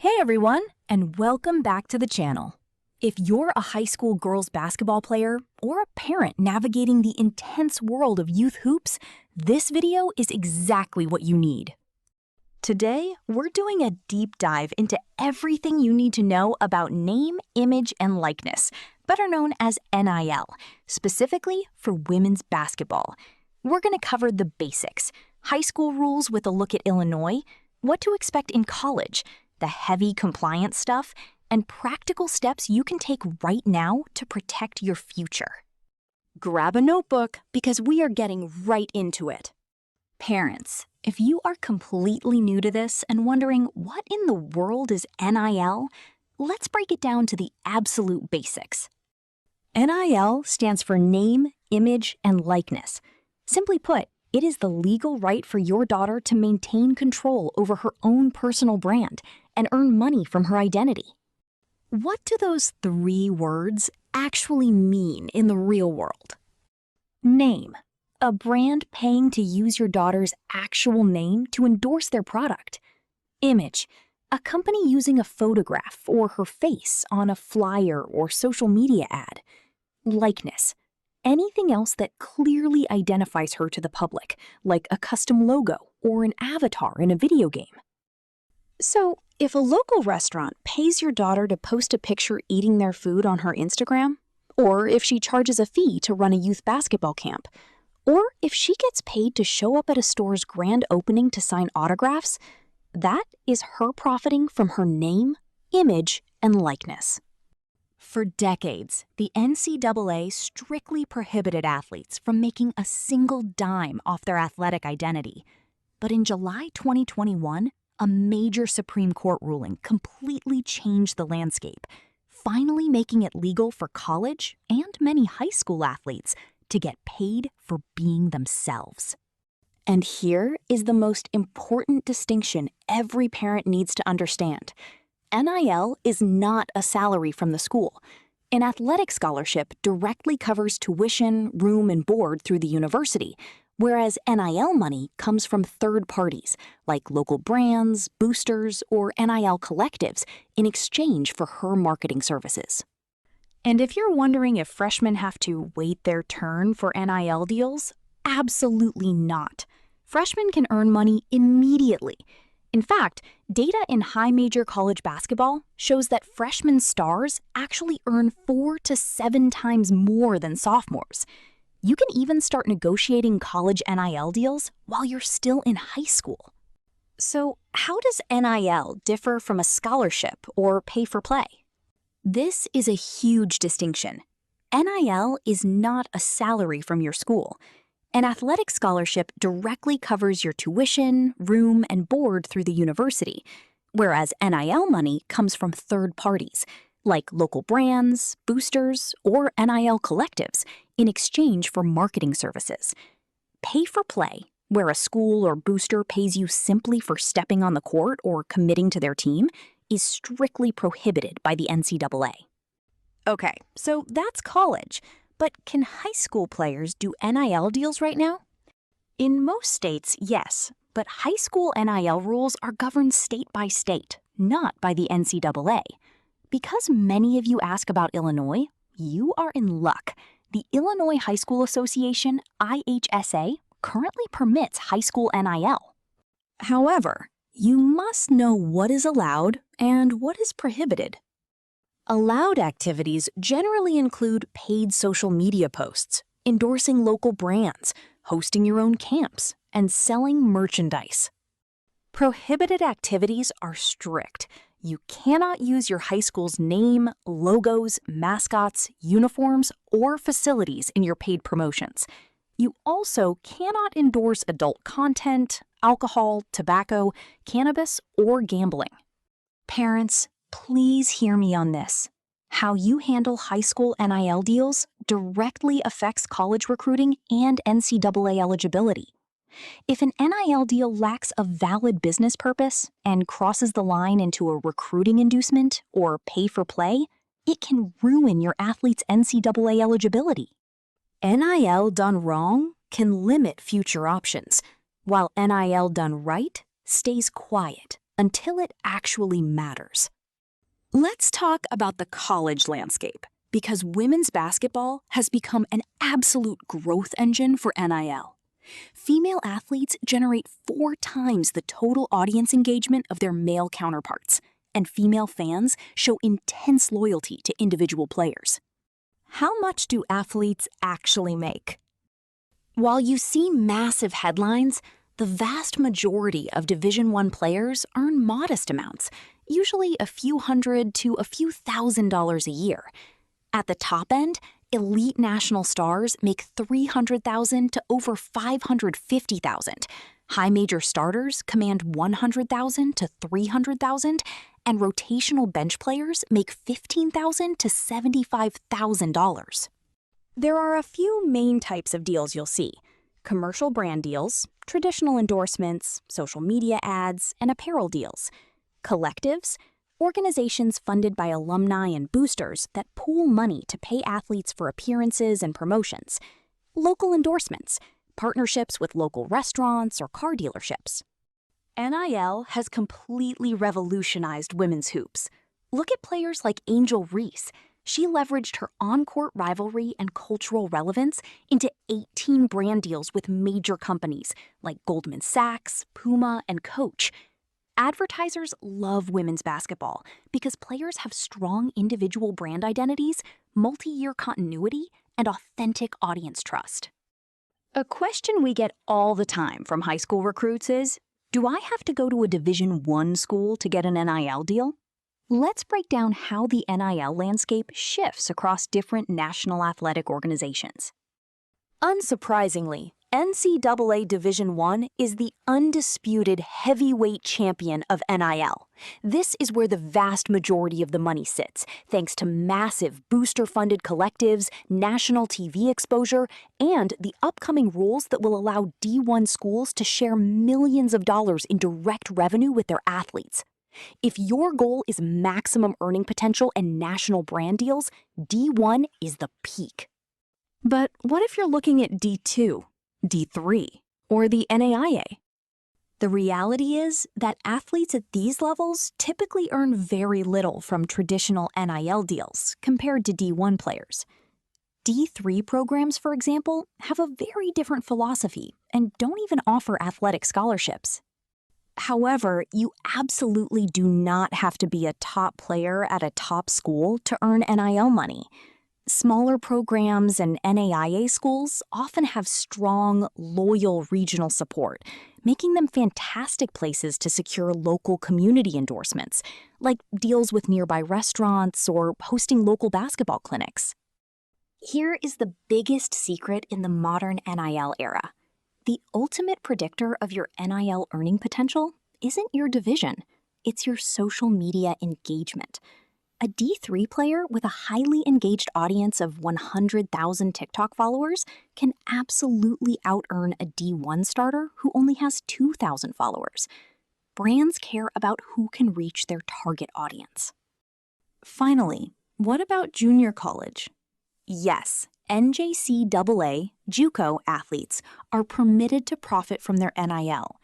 Hey everyone, and welcome back to the channel. If you're a high school girls basketball player or a parent navigating the intense world of youth hoops, this video is exactly what you need. Today, we're doing a deep dive into everything you need to know about name, image, and likeness, better known as NIL, specifically for women's basketball. We're going to cover the basics, high school rules with a look at Illinois, what to expect in college, the heavy compliance stuff, and practical steps you can take right now to protect your future. Grab a notebook because we are getting right into it. Parents, if you are completely new to this and wondering what in the world is NIL, let's break it down to the absolute basics. NIL stands for name, image, and likeness. Simply put, it is the legal right for your daughter to maintain control over her own personal brand and earn money from her identity. What do those three words actually mean in the real world? Name, a brand paying to use your daughter's actual name to endorse their product. Image, a company using a photograph or her face on a flyer or social media ad. Likeness, anything else that clearly identifies her to the public, like a custom logo or an avatar in a video game. So, if a local restaurant pays your daughter to post a picture eating their food on her Instagram, or if she charges a fee to run a youth basketball camp, or if she gets paid to show up at a store's grand opening to sign autographs, that is her profiting from her name, image, and likeness. For decades, the NCAA strictly prohibited athletes from making a single dime off their athletic identity. But in July 2021, a major Supreme Court ruling completely changed the landscape, finally making it legal for college and many high school athletes to get paid for being themselves. And here is the most important distinction every parent needs to understand. NIL is not a salary from the school. An athletic scholarship directly covers tuition, room, and board through the university, whereas NIL money comes from third parties, like local brands, boosters, or NIL collectives, in exchange for her marketing services. And if you're wondering if freshmen have to wait their turn for NIL deals, absolutely not. Freshmen can earn money immediately. In fact, data in high-major college basketball shows that freshman stars actually earn 4 to 7 times more than sophomores. You can even start negotiating college NIL deals while you're still in high school. So, how does NIL differ from a scholarship or pay-for-play? This is a huge distinction. NIL is not a salary from your school. An athletic scholarship directly covers your tuition, room, and board through the university, whereas NIL money comes from third parties, like local brands, boosters, or NIL collectives, in exchange for marketing services. Pay-for-play, where a school or booster pays you simply for stepping on the court or committing to their team, is strictly prohibited by the NCAA. Okay, so that's college. But can high school players do NIL deals right now? In most states, yes, but high school NIL rules are governed state by state, not by the NCAA. Because many of you ask about Illinois, you are in luck. The Illinois High School Association, IHSA, currently permits high school NIL. However, you must know what is allowed and what is prohibited. Allowed activities generally include paid social media posts, endorsing local brands, hosting your own camps, and selling merchandise. Prohibited activities are strict. You cannot use your high school's name, logos, mascots, uniforms, or facilities in your paid promotions. You also cannot endorse adult content, alcohol, tobacco, cannabis, or gambling. Parents, please hear me on this. How you handle high school NIL deals directly affects college recruiting and NCAA eligibility. If an NIL deal lacks a valid business purpose and crosses the line into a recruiting inducement or pay-for-play, it can ruin your athlete's NCAA eligibility. NIL done wrong can limit future options, while NIL done right stays quiet until it actually matters. Let's talk about the college landscape, because women's basketball has become an absolute growth engine for NIL. Female athletes generate 4 times the total audience engagement of their male counterparts, and female fans show intense loyalty to individual players. How much do athletes actually make? While you see massive headlines, the vast majority of Division I players earn modest amounts, usually a few hundred to a few $1,000s a year. At the top end, elite national stars make $300,000 to over $550,000. High major starters command $100,000 to $300,000, and rotational bench players make $15,000 to $75,000. There are a few main types of deals you'll see: commercial brand deals, traditional endorsements, social media ads, and apparel deals; collectives, organizations funded by alumni and boosters that pool money to pay athletes for appearances and promotions; local endorsements, partnerships with local restaurants or car dealerships. NIL has completely revolutionized women's hoops. Look at players like Angel Reese. She leveraged her on-court rivalry and cultural relevance into 18 brand deals with major companies like Goldman Sachs, Puma, and Coach. Advertisers love women's basketball because players have strong individual brand identities, multi-year continuity, and authentic audience trust. A question we get all the time from high school recruits is, do I have to go to a Division I school to get an NIL deal? Let's break down how the NIL landscape shifts across different national athletic organizations. Unsurprisingly, NCAA Division I is the undisputed heavyweight champion of NIL. This is where the vast majority of the money sits, thanks to massive booster-funded collectives, national TV exposure, and the upcoming rules that will allow D1 schools to share millions of dollars in direct revenue with their athletes. If your goal is maximum earning potential and national brand deals, D1 is the peak. But what if you're looking at D2, D3, or the NAIA? The reality is that athletes at these levels typically earn very little from traditional NIL deals compared to D1 players. D3 programs, for example, have a very different philosophy and don't even offer athletic scholarships. However, you absolutely do not have to be a top player at a top school to earn NIL money. Smaller programs and NAIA schools often have strong, loyal regional support, making them fantastic places to secure local community endorsements, like deals with nearby restaurants or hosting local basketball clinics. Here is the biggest secret in the modern NIL era. The ultimate predictor of your NIL earning potential isn't your division, it's your social media engagement. A D3 player with a highly engaged audience of 100,000 TikTok followers can absolutely out-earn a D1 starter who only has 2,000 followers. Brands care about who can reach their target audience. Finally, what about junior college? Yes, NJCAA, JUCO athletes are permitted to profit from their NIL.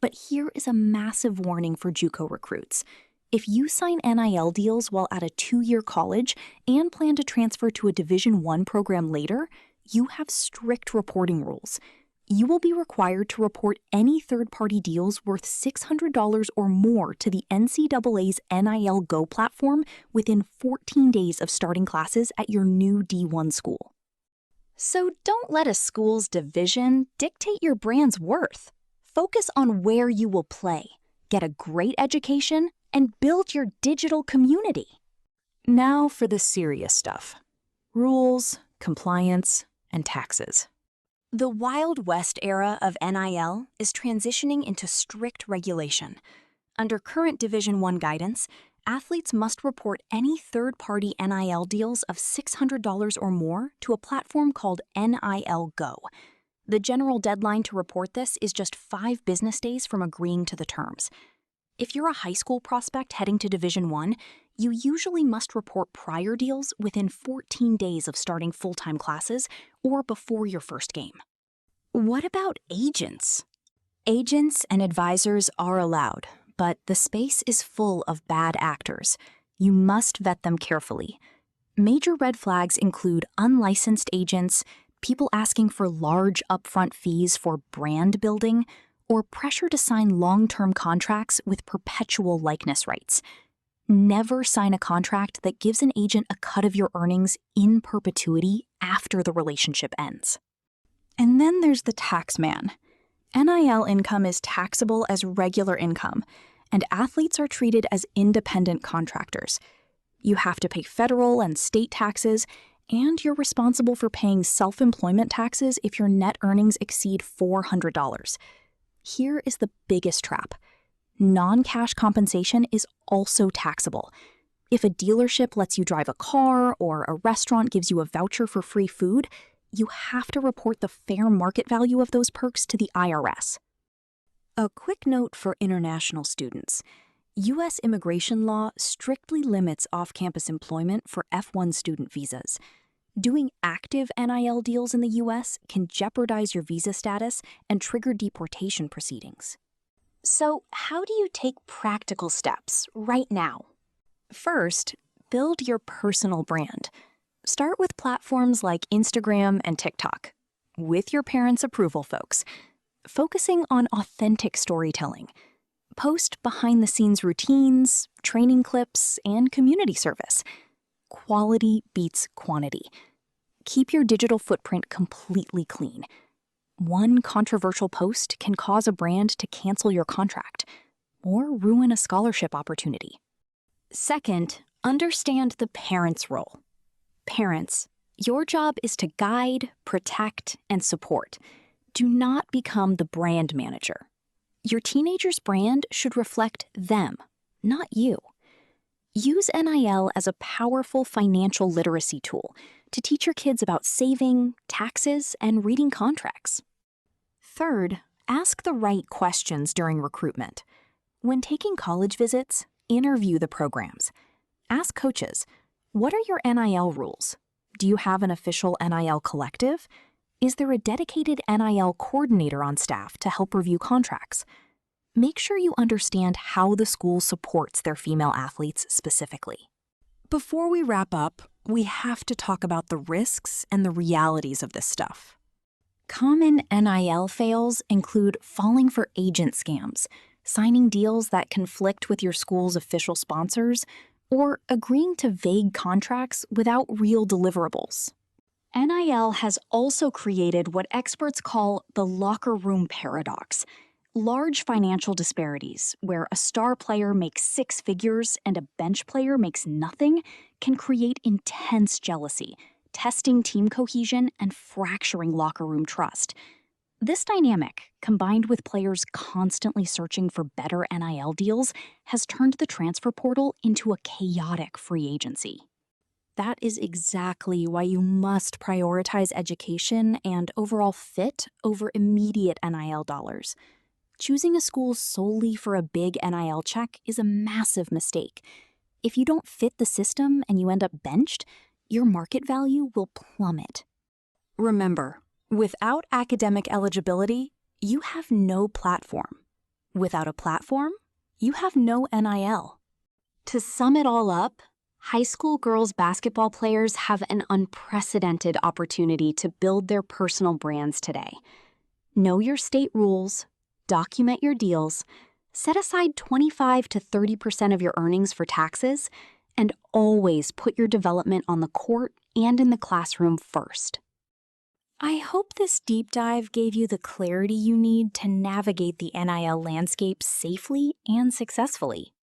But here is a massive warning for JUCO recruits. If you sign NIL deals while at a 2-year college and plan to transfer to a Division I program later, you have strict reporting rules. You will be required to report any third-party deals worth $600 or more to the NCAA's NIL Go platform within 14 days of starting classes at your new D1 school. So don't let a school's division dictate your brand's worth. Focus on where you will play, get a great education, and build your digital community. Now for the serious stuff: rules, compliance, and taxes. The Wild West era of NIL is transitioning into strict regulation. Under current Division I guidance, athletes must report any third-party NIL deals of $600 or more to a platform called NIL Go. The general deadline to report this is just 5 business days from agreeing to the terms. If you're a high school prospect heading to Division I, you usually must report prior deals within 14 days of starting full-time classes or before your first game. What about agents? Agents and advisors are allowed, but the space is full of bad actors. You must vet them carefully. Major red flags include unlicensed agents, people asking for large upfront fees for brand building, or pressure to sign long-term contracts with perpetual likeness rights. Never sign a contract that gives an agent a cut of your earnings in perpetuity after the relationship ends. And then there's the tax man. NIL income is taxable as regular income, and athletes are treated as independent contractors. You have to pay federal and state taxes, and you're responsible for paying self-employment taxes if your net earnings exceed $400. Here is the biggest trap. Non-cash compensation is also taxable. If a dealership lets you drive a car or a restaurant gives you a voucher for free food, you have to report the fair market value of those perks to the IRS. A quick note for international students. U.S. immigration law strictly limits off-campus employment for F1 student visas. Doing active NIL deals in the U.S. can jeopardize your visa status and trigger deportation proceedings. So, how do you take practical steps right now? First, build your personal brand. Start with platforms like Instagram and TikTok, with your parents' approval, folks, focusing on authentic storytelling. Post behind-the-scenes routines, training clips, and community service. Quality beats quantity. Keep your digital footprint completely clean. One controversial post can cause a brand to cancel your contract or ruin a scholarship opportunity. Second, understand the parent's role. Parents, your job is to guide, protect, and support. Do not become the brand manager. Your teenager's brand should reflect them, not you. Use NIL as a powerful financial literacy tool to teach your kids about saving, taxes, and reading contracts. Third, ask the right questions during recruitment. When taking college visits, interview the programs. Ask coaches, what are your NIL rules? Do you have an official NIL collective? Is there a dedicated NIL coordinator on staff to help review contracts? Make sure you understand how the school supports their female athletes specifically. Before we wrap up, we have to talk about the risks and the realities of this stuff. Common NIL fails include falling for agent scams, signing deals that conflict with your school's official sponsors, or agreeing to vague contracts without real deliverables. NIL has also created what experts call the locker room paradox. Large financial disparities, where a star player makes six figures and a bench player makes nothing, can create intense jealousy, testing team cohesion and fracturing locker room trust. This dynamic, combined with players constantly searching for better NIL deals, has turned the transfer portal into a chaotic free agency. That is exactly why you must prioritize education and overall fit over immediate NIL dollars. Choosing a school solely for a big NIL check is a massive mistake. If you don't fit the system and you end up benched, your market value will plummet. Remember, without academic eligibility, you have no platform. Without a platform, you have no NIL. To sum it all up, high school girls basketball players have an unprecedented opportunity to build their personal brands today. Know your state rules, document your deals, set aside 25 to 30% of your earnings for taxes, and always put your development on the court and in the classroom first. I hope this deep dive gave you the clarity you need to navigate the NIL landscape safely and successfully.